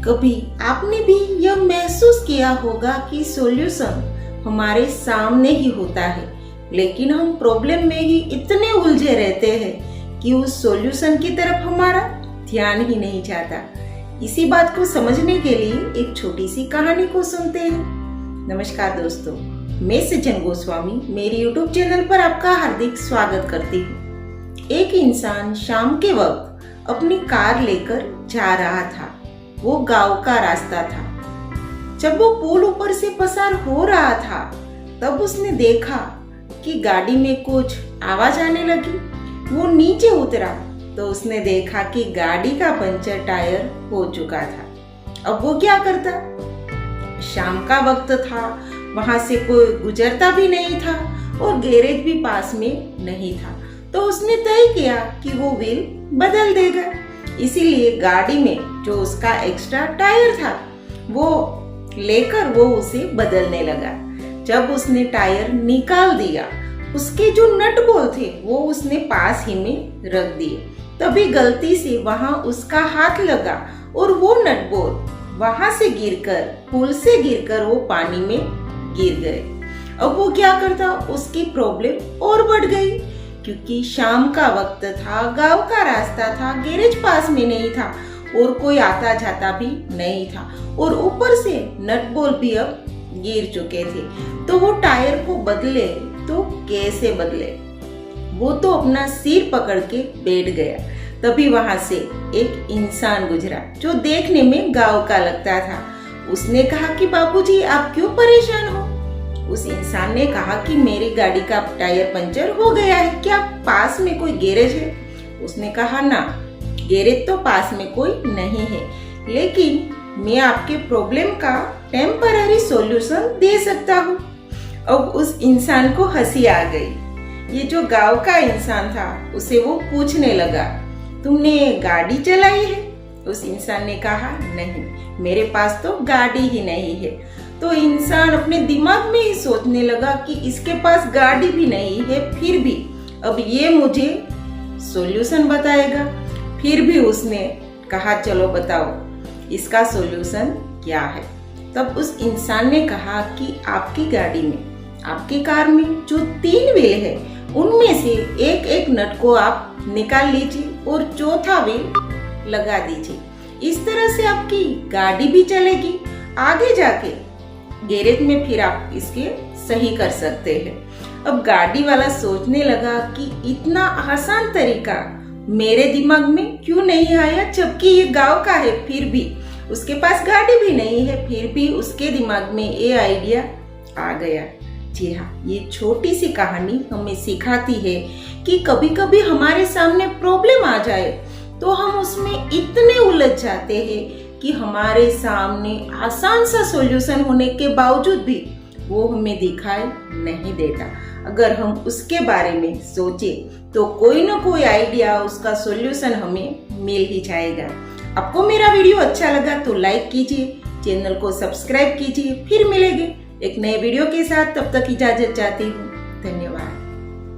कभी आपने भी यह महसूस किया होगा कि सॉल्यूशन हमारे सामने ही होता है, लेकिन हम प्रॉब्लम में ही इतने उलझे रहते हैं कि उस सॉल्यूशन की तरफ हमारा ध्यान ही नहीं जाता। इसी बात को समझने के लिए एक छोटी सी कहानी को सुनते हैं। नमस्कार दोस्तों, मैं सज्जन गोस्वामी मेरी YouTube चैनल पर आपका हार्दिक स्वागत करती हूँ। एक इंसान शाम के वक्त अपनी कार लेकर जा रहा था। वो गांव का रास्ता था। जब वो पुल ऊपर से पसार हो रहा था, तब उसने देखा कि गाड़ी में कुछ आवाज आने लगी। वो नीचे उतरा तो उसने देखा कि गाड़ी का पंचर टायर हो चुका था। अब वो क्या करता? शाम का वक्त था, वहां से कोई गुजरता भी नहीं था और गैरेज भी पास में नहीं था। तो उसने तय किया कि वो व्हील बदल देगा। इसीलिए गाड़ी में जो उसका एक्स्ट्रा टायर था वो लेकर वो उसे बदलने लगा। जब उसने टायर निकाल दिया, उसके जो नट बोल्ट थे वो उसने पास ही में रख दिए। तभी गलती से वहां उसका हाथ लगा और वो नट बोल्ट वहां से गिरकर, पुल से गिरकर वो पानी में गिर गए। अब वो क्या करता? उसकी प्रॉब्लम और बढ़ गई, क्योंकि शाम का वक्त था, गांव का रास्ता था, गैरेज पास में नहीं था और कोई आता जाता भी नहीं था और ऊपर से नट बोल्ट भी अब गिर चुके थे। तो वो टायर को बदले तो कैसे बदले? वो तो अपना सिर पकड़ के बैठ गया। तभी वहां से एक इंसान गुजरा जो देखने में गांव का लगता था। उसने कहा कि बाबूजी, आप क्यों परेशान हो? उस इंसान ने कहा कि मेरी गाड़ी का टायर पंचर हो गया है, क्या पास में कोई गैरेज है? उसने कहा ना, गैरेज तो पास में कोई नहीं है, लेकिन मैं आपके प्रॉब्लम का टेम्पररी सॉल्यूशन दे सकता हूँ। अब उस इंसान को हंसी आ गई। ये जो गांव का इंसान था, उसे वो पूछने लगा, तुमने गाड़ी चलाई है? उस इंसान ने कहा, नहीं, मेरे पास तो गाड़ी ही नहीं है। तो इंसान अपने दिमाग में ही सोचने लगा कि इसके पास गाड़ी भी नहीं है, फिर भी अब ये मुझे सॉल्यूशन बताएगा। फिर भी उसने कहा, चलो बताओ इसका सॉल्यूशन क्या है। तब उस इंसान ने कहा कि आपकी गाड़ी में, आपकी कार में जो 3 व्हील है, उनमें से एक एक नट को आप निकाल लीजिए और चौथा व्हील लगा दीजिए। इस तरह से आपकी गाड़ी भी चलेगी। आगे जाके गैरेज में फिर आप इसके सही कर सकते हैं। अब गाड़ी वाला सोचने लगा कि इतना आसान तरीका मेरे दिमाग में क्यों नहीं आया, जबकि ये गांव का है, फिर भी उसके पास गाड़ी भी नहीं है, फिर भी उसके दिमाग में ये आइडिया आ गया। जी हाँ, ये छोटी सी कहानी हमें सिखाती है कि कभी कभी हमारे सामने प्रॉब्लम आ जाए तो हम उसमें इतने उलझ जाते हैं कि हमारे सामने आसान सा सॉल्यूशन होने के बावजूद भी वो हमें दिखाई नहीं देता। अगर हम उसके बारे में सोचें तो कोई ना कोई आइडिया, उसका सॉल्यूशन हमें मिल ही जाएगा। आपको मेरा वीडियो अच्छा लगा तो लाइक कीजिए, चैनल को सब्सक्राइब कीजिए। फिर मिलेंगे एक नए वीडियो के साथ, तब तक इजाजत चाहती हूँ।